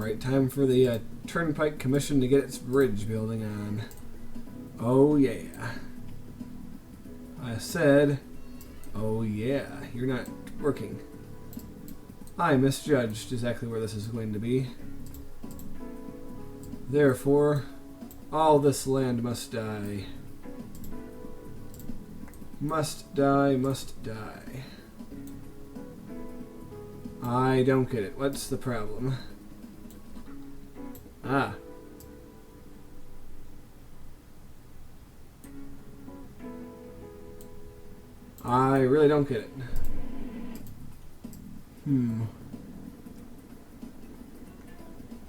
Alright, time for the Turnpike Commission to get its bridge building on. Oh yeah. I said, oh yeah, you're not working. I misjudged exactly where this is going to be. Therefore, all this land must die. Must die, must die. I don't get it. What's the problem? Ah. I really don't get it.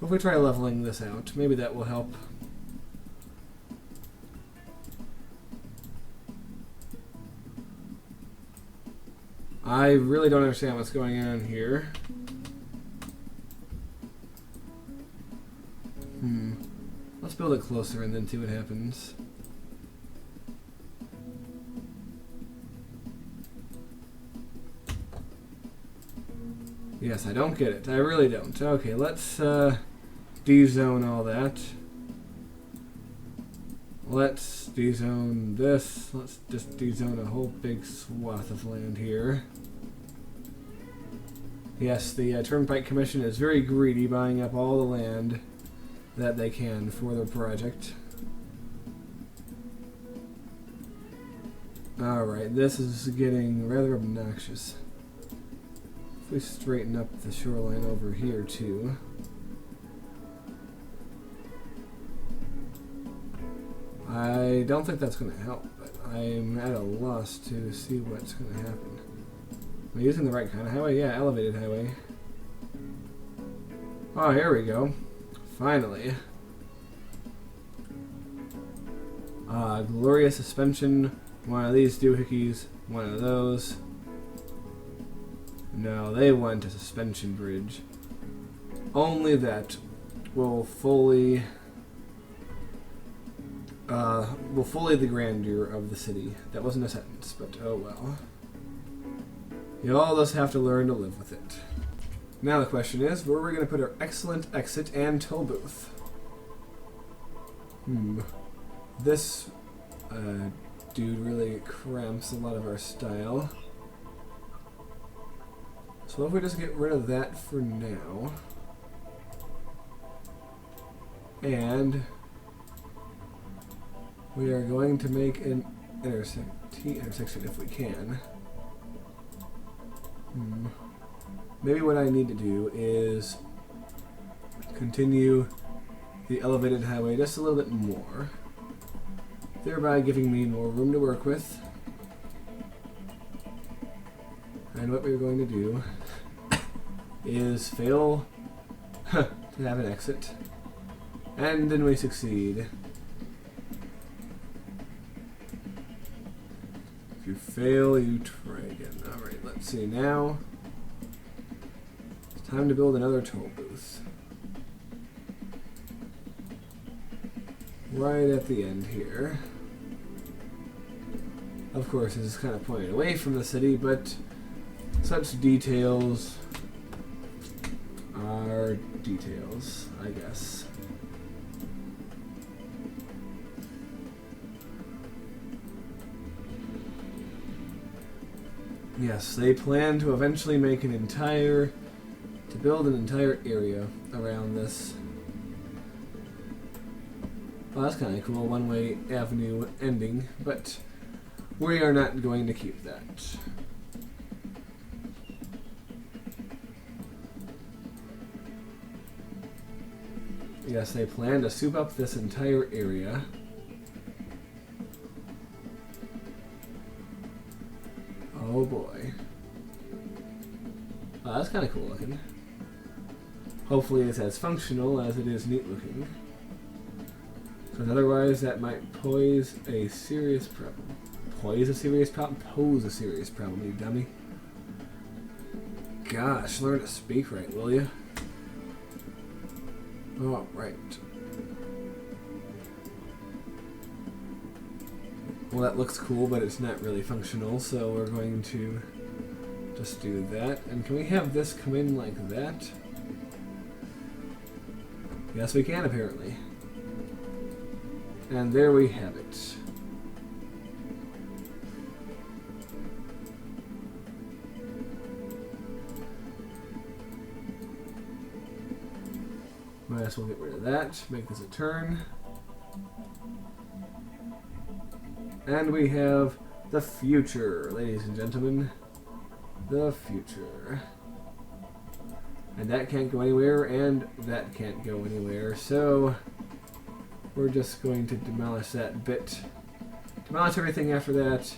If we try leveling this out, maybe that will help. I really don't understand what's going on here. Let's build it closer and then see what happens. Yes, I don't get it. I really don't. Okay, let's de-zone all that. Let's de-zone this. Let's just de-zone a whole big swath of land here. Yes, the Turnpike Commission is very greedy, buying up all the land that they can for their project. Alright, this is getting rather obnoxious. If we straighten up the shoreline over here too. I don't think that's going to help, but I'm at a loss to see what's going to happen. Am I using the right kind of highway? Yeah, elevated highway. Oh, here we go. Finally. Glorious suspension. One of these doohickeys. One of those. No, they want a suspension bridge. Only that will fully the grandeur of the city. That wasn't a sentence, but oh well. You all just have to learn to live with it. Now the question is, where are we going to put our excellent exit and toll booth? This dude really cramps a lot of our style. So if we just get rid of that for now. And we are going to make an intersection if we can. Maybe what I need to do is continue the elevated highway just a little bit more, thereby giving me more room to work with. And what we're going to do is fail to have an exit, and then we succeed. If you fail, you try again. Alright, let's see now. It's time to build another toll booth. Right at the end here. Of course, this is kind of pointed away from the city, but such details are details, I guess. Yes, they plan to eventually make build an entire area around this. Well, that's kind of cool, one-way avenue ending, but we are not going to keep that. Yes, they plan to soup up this entire area. Oh boy. Oh, that's kind of cool looking. Hopefully it's as functional as it is neat looking. Because otherwise that might pose a serious problem. Pose a serious problem, you dummy. Gosh, learn to speak right, will you? Oh, right. Well, that looks cool, but it's not really functional, so we're going to just do that. And can we have this come in like that? Yes, we can, apparently. And there we have it. Might as well get rid of that. Make this a turn. And we have the future, ladies and gentlemen. The future. And that can't go anywhere, and that can't go anywhere. So we're just going to demolish that bit. Demolish everything after that.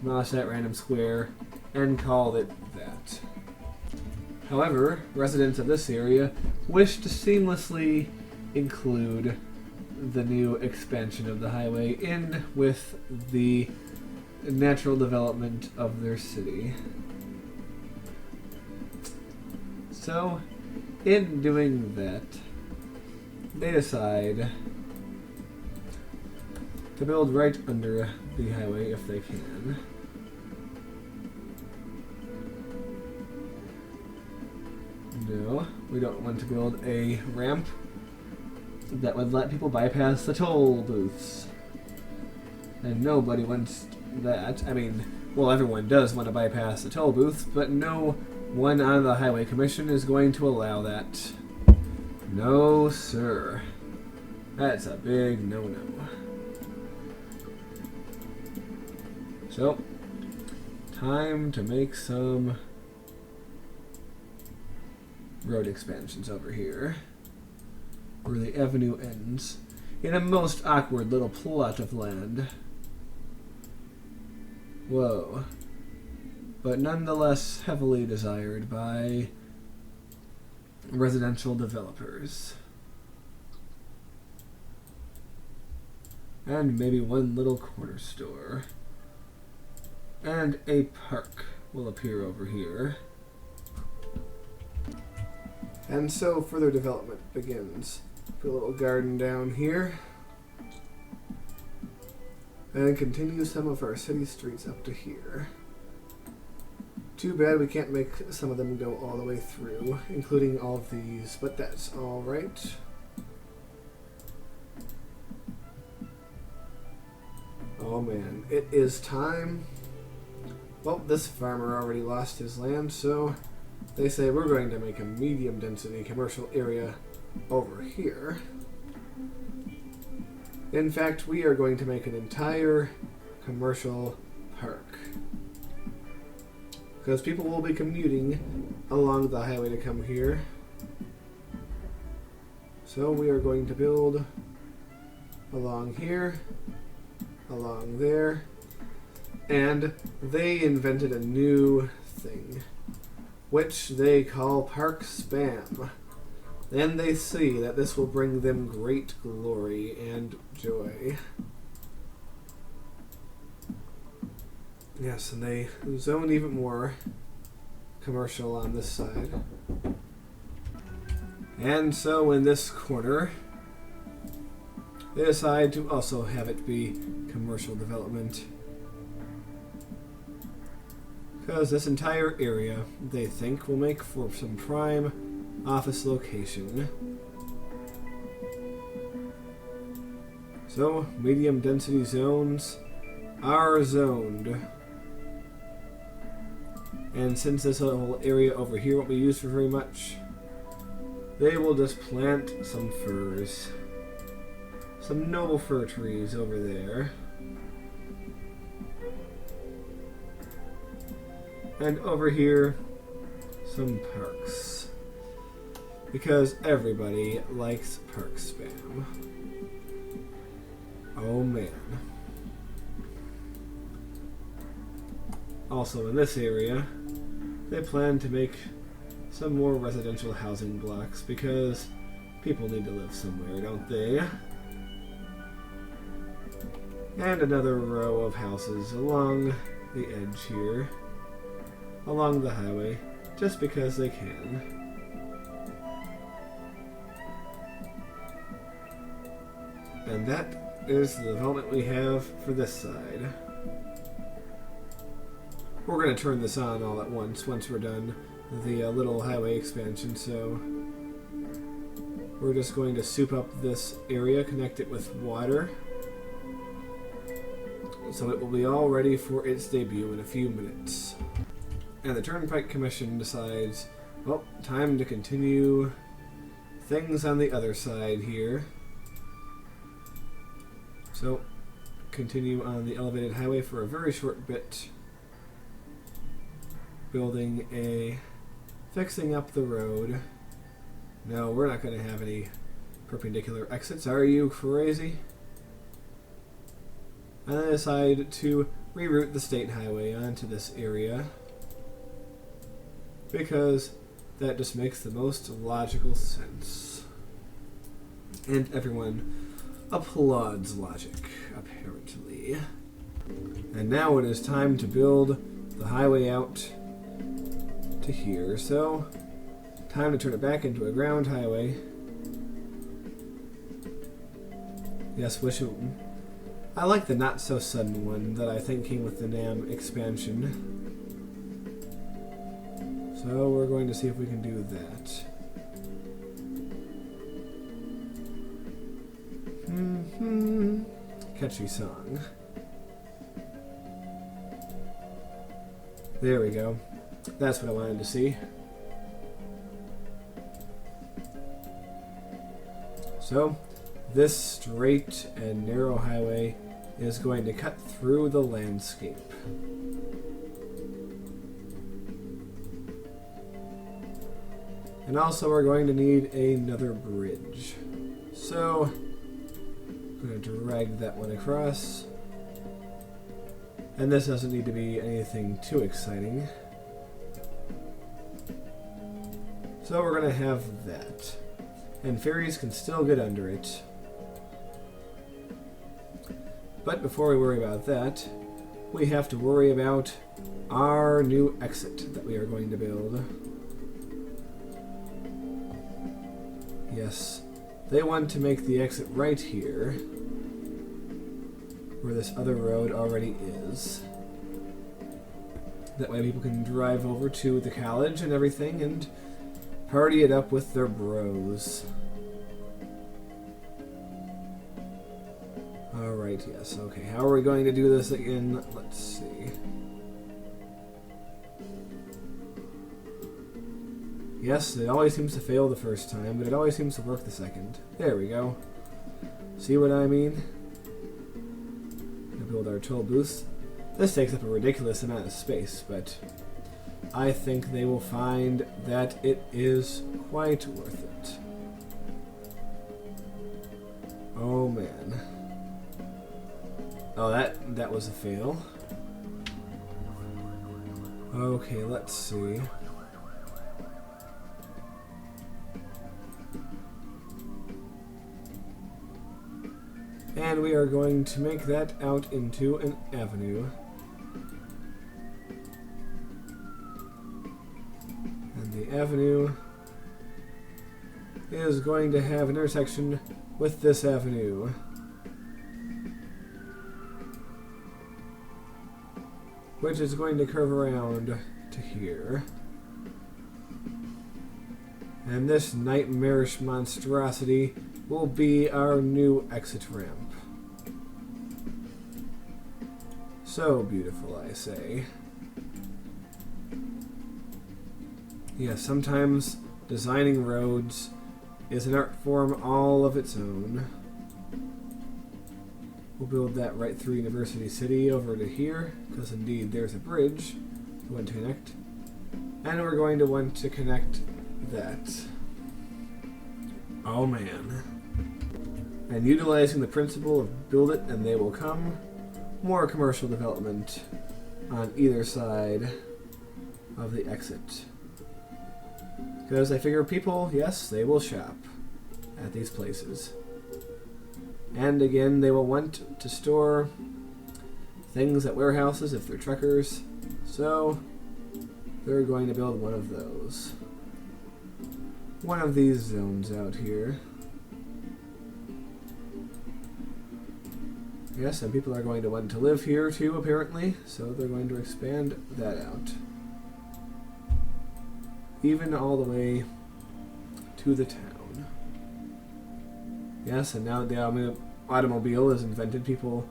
Demolish that random square. And call it that. However, residents of this area wish to seamlessly include the new expansion of the highway in with the natural development of their city. So, in doing that, they decide to build right under the highway if they can. No, we don't want to build a ramp that would let people bypass the toll booths. And nobody wants that. I mean, well, everyone does want to bypass the toll booths, but no one on the Highway Commission is going to allow that. No, sir. That's a big no-no. So, time to make some road expansions over here, where the avenue ends, in a most awkward little plot of land. Whoa. But nonetheless heavily desired by residential developers. And maybe one little corner store. And a park will appear over here. And so further development begins. Put a little garden down here. And continue some of our city streets up to here. Too bad we can't make some of them go all the way through, including all of these, but that's alright. Oh man, it is time. Well, this farmer already lost his land, so they say we're going to make a medium density commercial area over here. In fact, we are going to make an entire commercial park. Because people will be commuting along the highway to come here. So we are going to build along here, along there, and they invented a new thing, which they call park spam. And they see that this will bring them great glory and joy. Yes, and they zone even more commercial on this side. And so in this corner, they decide to also have it be commercial development. Because this entire area, they think, will make for some prime office location. So, medium density zones are zoned. And since this whole area over here won't be used for very much, they will just plant some firs. Some noble fir trees over there. And over here, some parks. Because everybody likes park spam. Oh man. Also in this area, they plan to make some more residential housing blocks because people need to live somewhere, don't they? And another row of houses along the edge here, along the highway, just because they can. And that is the development we have for this side. We're going to turn this on all at once we're done the little highway expansion, so we're just going to soup up this area, connect it with water, so it will be all ready for its debut in a few minutes. And the Turnpike Commission decides, well, time to continue things on the other side here. So, continue on the elevated highway for a very short bit, fixing up the road. No, we're not going to have any perpendicular exits. Are you crazy? And I decide to reroute the state highway onto this area because that just makes the most logical sense. And everyone applauds logic, apparently. And now it is time to build the highway out to here. So, time to turn it back into a ground highway. Yes, I like the not so sudden one that I think came with the NAM expansion. So we're going to see if we can do that. Catchy song. There we go. That's what I wanted to see. So, this straight and narrow highway is going to cut through the landscape. And also we're going to need another bridge. So, I'm going to drag that one across. And this doesn't need to be anything too exciting. So we're going to have that. And ferries can still get under it. But before we worry about that, we have to worry about our new exit that we are going to build. Yes, they want to make the exit right here, where this other road already is. That way people can drive over to the college and everything and party it up with their bros. Alright, yes, okay. How are we going to do this again? Let's see. Yes, it always seems to fail the first time, but it always seems to work the second. There we go. See what I mean? We'll build our toll booths. This takes up a ridiculous amount of space, but I think they will find that it is quite worth it. Oh man. Oh, that was a fail. Okay, let's see. And we are going to make that out into an avenue. And the avenue is going to have an intersection with this avenue. Which is going to curve around to here. And this nightmarish monstrosity will be our new exit ramp. So beautiful, I say. Yeah, sometimes designing roads is an art form all of its own. We'll build that right through University City over to here, because indeed there's a bridge we want to connect. And we're going to want to connect that. Oh man. And utilizing the principle of build it and they will come, more commercial development on either side of the exit. Because I figure people, yes, they will shop at these places. And again, they will want to store things at warehouses if they're truckers, so they're going to build one of those. One of these zones out here. Yes, and people are going to want to live here too, apparently, so they're going to expand that out. Even all the way to the town. Yes, and now the automobile is invented. People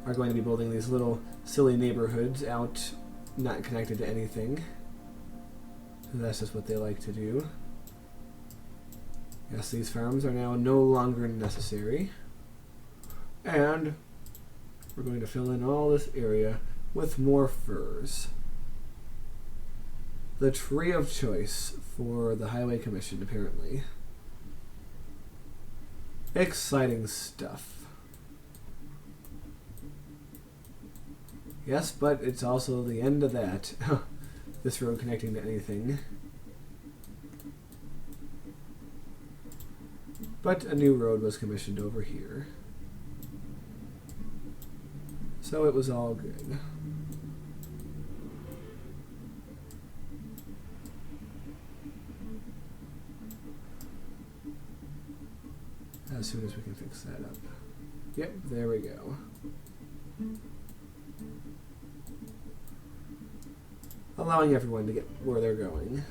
are going to be building these little silly neighborhoods out, not connected to anything. So that's just what they like to do. Yes, these farms are now no longer necessary. And we're going to fill in all this area with more firs. The tree of choice for the Highway Commission, apparently. Exciting stuff. Yes, but it's also the end of that. This road connecting to anything. But a new road was commissioned over here. So it was all good. As soon as we can fix that up. Yep, there we go. Allowing everyone to get where they're going.